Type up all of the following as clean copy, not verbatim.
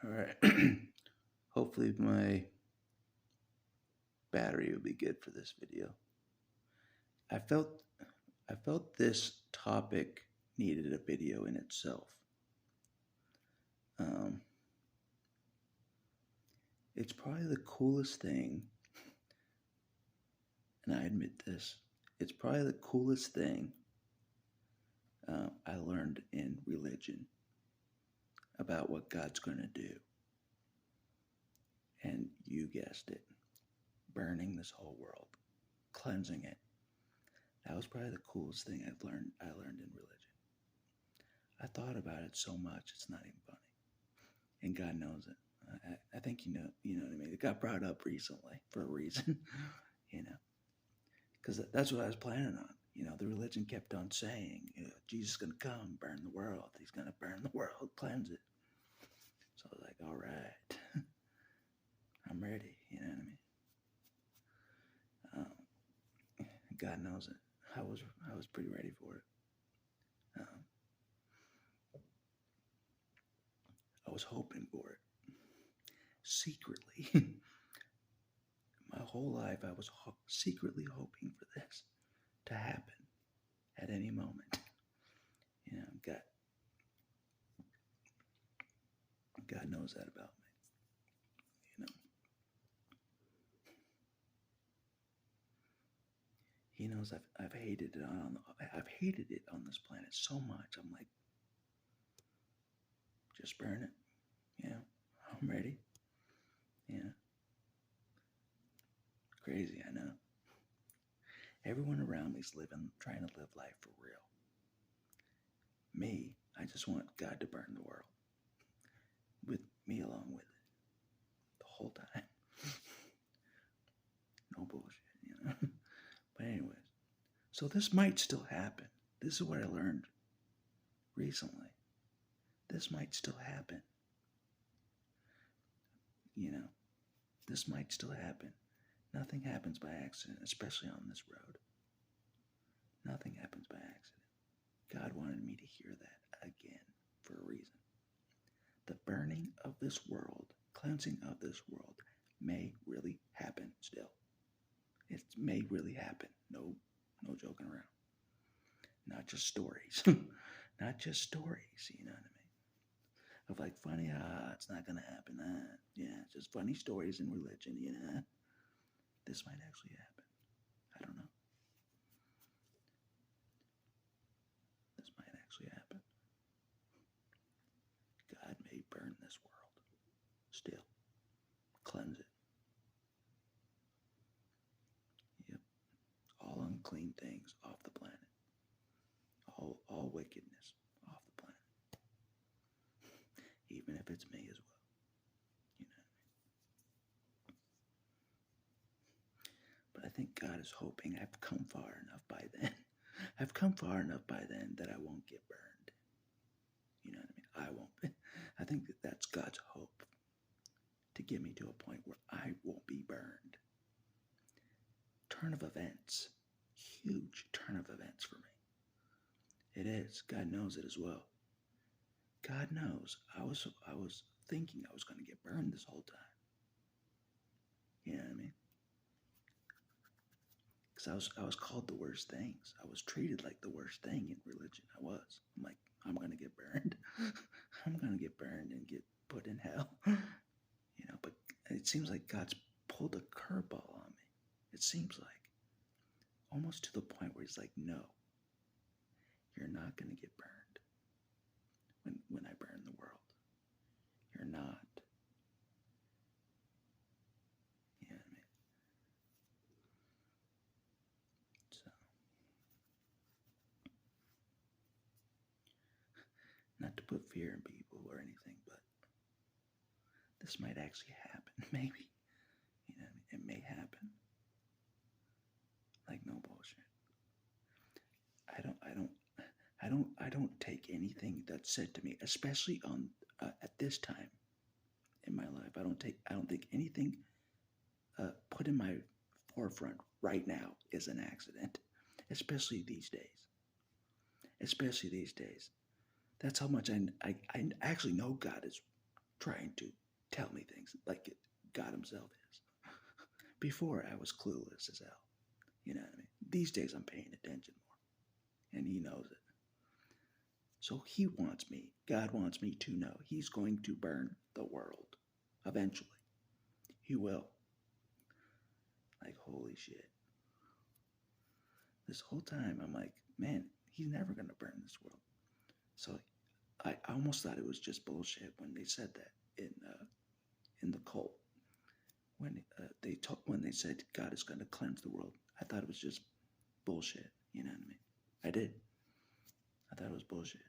All right. Hopefully my battery will be good for this video. I felt I felt this topic needed a video in itself. Um, it's probably the coolest thing, and I admit this. It's probably the coolest thing I learned in religion about what God's going to do. And you guessed it, burning this whole world, cleansing it. That was probably the coolest thing I learned in religion. I thought about it so much, it's not even funny. And God knows it. I think you know what I mean. It got brought up recently for a reason, you know, because that's what I was planning on. You know, the religion kept on saying, Jesus is going to come, burn the world. He's going to burn the world, cleanse it. So I was like, all right, I'm ready. You know what I mean? God knows it. I was pretty ready for it. Um, I was hoping for it secretly. My whole life, I was secretly hoping for this to happen at any moment. You know, God knows that about me. You know, He knows I've hated it on this planet so much. I'm like, just burn it. You know, I'm ready. You know, crazy. I know. Everyone around me's trying to live life for real. Me, I just want God to burn the world with me along with it the whole time. No bullshit, you know. But anyways, so this might still happen. This is what I learned recently. This might still happen. You know, this might still happen. Nothing happens by accident, especially on this road. Nothing happens by accident. God wanted me to hear that again for a reason. The burning of this world, cleansing of this world, may really happen still. It may really happen. No joking around. Not just stories. Not just stories, you know what I mean? Of like funny, it's not gonna happen. Yeah, just funny stories in religion, you know. This might actually happen. I don't know. This might actually happen. God may burn this world. Still. Cleanse it. Yep. All unclean things off the planet. All wickedness off the planet. Even if it's me as well. You know. But I think God is hoping I've come far enough by then. I've come far enough by then that I won't get burned. You know what I mean? I won't. I think that's God's hope to get me to a point where I won't be burned. Turn of events. Huge turn of events for me. It is. God knows it as well. God knows. I was thinking I was going to get burned this whole time. You know what I mean? Because I was called the worst things. I was treated like the worst thing in religion. I was. I'm like, I'm going to get burned. I'm going to get burned and get put in hell. You know, but it seems like God's pulled a curveball on me. It seems like almost to the point where he's like, no, you're not going to get burned when I burn the world. You're not. You know what I mean? So, not to put fear in people or anything, but this might actually happen. Maybe. You know, it may happen. Like no bullshit. I don't take anything that's said to me, especially on at this time in my life. I don't think anything put in my forefront right now is an accident, especially these days. Especially these days. That's how much I actually know God is trying to tell me things like God himself is. Before, I was clueless as hell. You know what I mean? These days, I'm paying attention more, and he knows it. So God wants me to know he's going to burn the world eventually. He will. Like, holy shit. This whole time, I'm like, man, he's never going to burn this world. So I almost thought it was just bullshit when they said that in the cult. When they said God is going to cleanse the world, I thought it was just bullshit. You know what I mean? I did. I thought it was bullshit.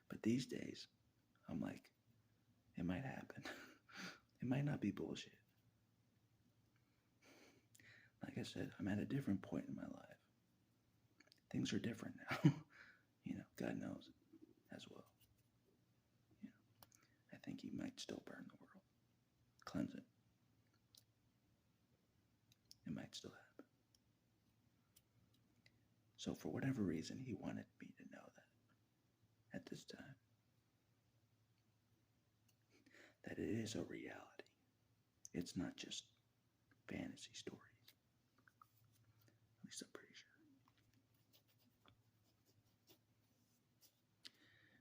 But these days, I'm like, it might happen. It might not be bullshit. Like I said, I'm at a different point in my life. Things are different now. God knows it as well. I think he might still burn the world, cleanse it. It might still happen. So for whatever reason, he wanted me to know that at this time. That it is a reality. It's not just fantasy stories. At least I'm pretty sure.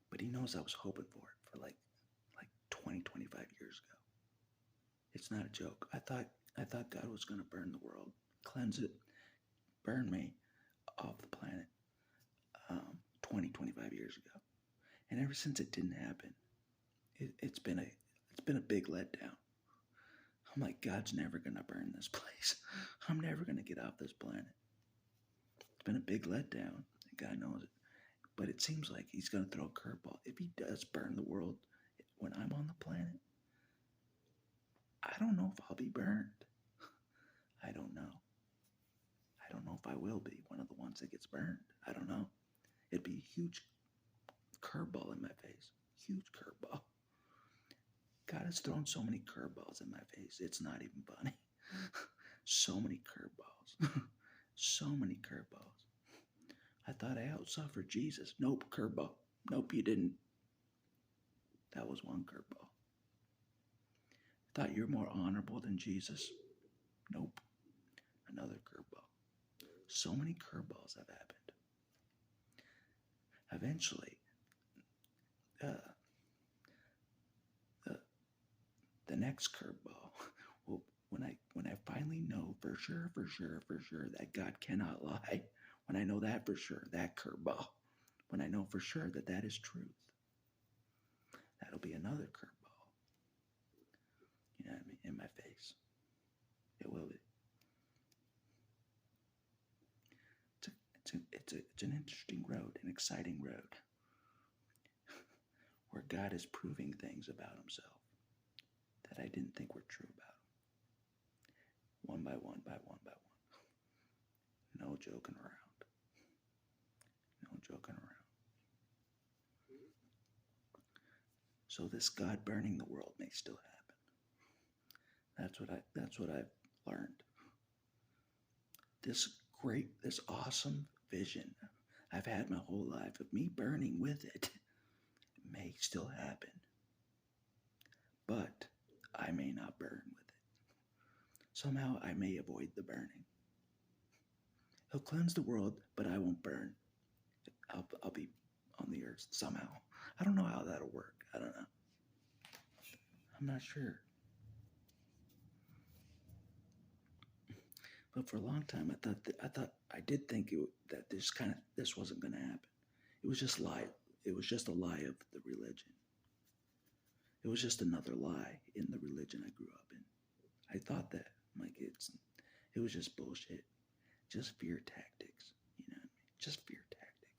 But he knows I was hoping for it for like 20, 25 years ago. It's not a joke. I thought God was going to burn the world, cleanse it, burn me off the planet 20, 25 years ago. And ever since it didn't happen, it's been a big letdown. I'm like, God's never going to burn this place. I'm never going to get off this planet. It's been a big letdown, and God knows it. But it seems like he's going to throw a curveball. If he does burn the world when I'm on the planet, I don't know if I'll be burned. I don't know. I don't know if I will be one of the ones that gets burned. I don't know. It'd be a huge curveball in my face. Huge curveball. God has thrown so many curveballs in my face. It's not even funny. So many curveballs. So many curveballs. I thought I outsuffered Jesus. Nope, curveball. Nope, you didn't. That was one curveball. Thought you're more honorable than Jesus. Nope. Another curveball. So many curveballs have happened. Eventually, the next curveball, well, when I finally know for sure that God cannot lie, when I know that for sure, that curveball, when I know for sure that that is truth, that'll be another curveball. You know what I mean? In my face. It will be. It's an interesting road, an exciting road, where God is proving things about himself that I didn't think were true about him. One by one by one by one. No joking around. No joking around. So this God burning the world may still happen. That's what I've learned. This awesome vision I've had my whole life of me burning with it may still happen. But I may not burn with it. Somehow I may avoid the burning. He'll cleanse the world, but I won't burn. I'll be on the earth somehow. I don't know how that'll work. I don't know. I'm not sure. But for a long time, I did think that this wasn't going to happen. It was just lie. It was just a lie of the religion. It was just another lie in the religion I grew up in. I thought that. I'm like, it was just bullshit. Just fear tactics. You know what I mean? Just fear tactics.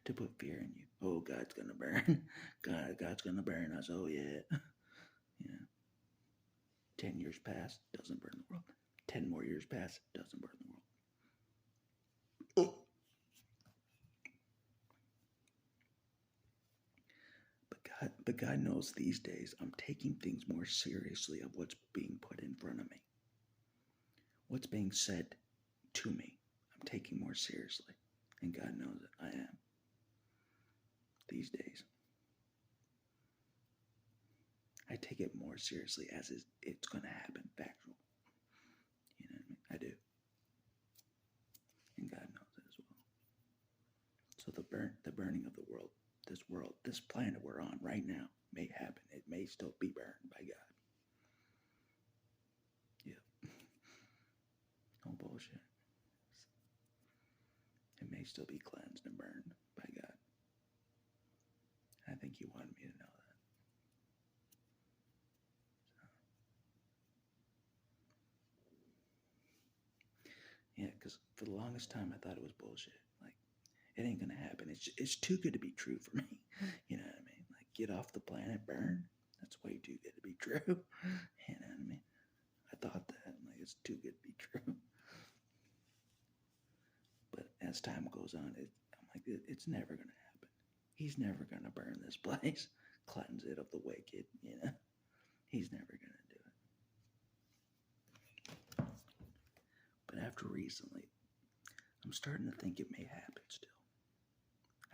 To put fear in you. Oh, God's gonna burn. God's gonna burn us. Oh yeah. You know. 10 years pass, doesn't burn the world. 10 more years pass, doesn't burn the world. Oh. But God knows these days I'm taking things more seriously of what's being put in front of me. What's being said to me, I'm taking more seriously. And God knows it, I am. These days. I take it more seriously as it's going to happen, factual. You know what I mean? I do. And God knows it as well. So the burning of the world, this planet we're on right now may happen. It may still be burned by God. Yeah. No bullshit. It may still be cleansed and burned by God. I think He wanted me to know that. Yeah, because for the longest time I thought it was bullshit. Like, it ain't gonna happen. It's too good to be true for me. You know what I mean? Like, get off the planet, burn. That's way too good to be true. You know what I mean? I thought that. Like, it's too good to be true. But as time goes on, I'm like, it's never gonna happen. He's never gonna burn this place, cleanse it of the wicked. You know, He's never gonna do it. But after recently, I'm starting to think it may happen still.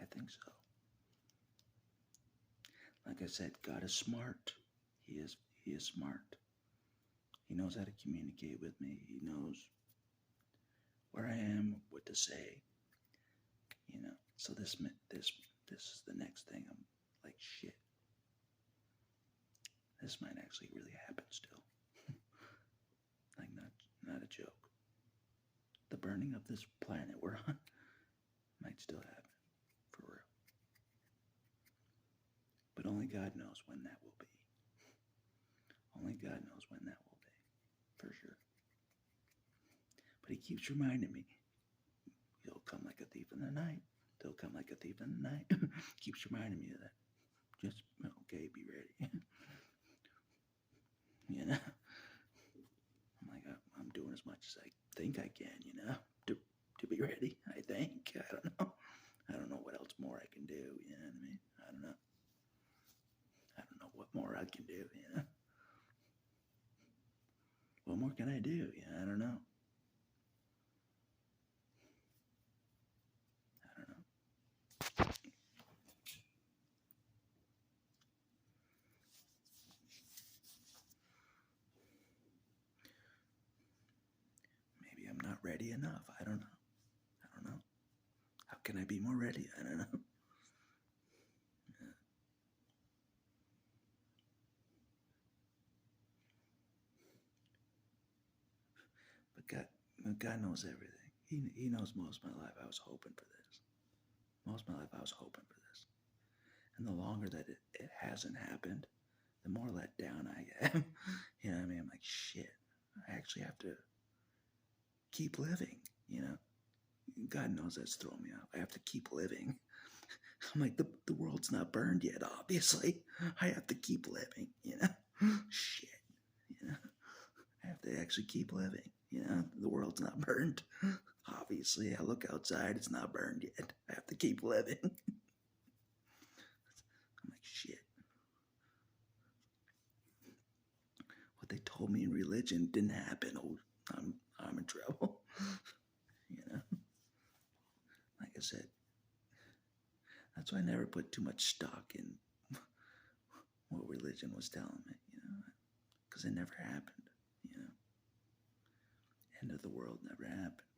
I think so. Like I said, God is smart. He is smart. He knows how to communicate with me. He knows where I am, what to say. You know. So this is the next thing. I'm like, shit. This might actually really happen still. Like, not a joke. The burning of this planet we're on might still happen. For real. But only God knows when that will be. Only God knows when that will be. For sure. But He keeps reminding me, He'll come like a thief in the night. They'll come like a thief in the night. Keeps reminding me of that. Just, okay, be ready. You know? I'm like, I'm doing as much as I think I can, you know, to be ready, I think. I don't know. I don't know what else more I can do, you know what I mean? I don't know. I don't know what more I can do, you know? What more can I do? Yeah, I don't know. I don't know. Maybe I'm not ready enough. I don't know. I don't know. How can I be more ready? I don't know. Yeah. But God knows everything. He knows most of my life I was hoping for this. Most of my life I was hoping for this. And the longer that it hasn't happened, the more let down I am. You know what I mean? I'm like, shit, I actually have to keep living, you know? God knows that's throwing me off. I have to keep living. I'm like, the world's not burned yet, obviously. I have to keep living, you know? Shit, you know? I have to actually keep living, you know? The world's not burned. Obviously, I look outside, it's not burned yet. I have to keep living. I'm like, shit. What they told me in religion didn't happen. Oh, I'm in trouble. You know? Like I said, that's why I never put too much stock in what religion was telling me, you know? Because it never happened, you know? End of the world never happened.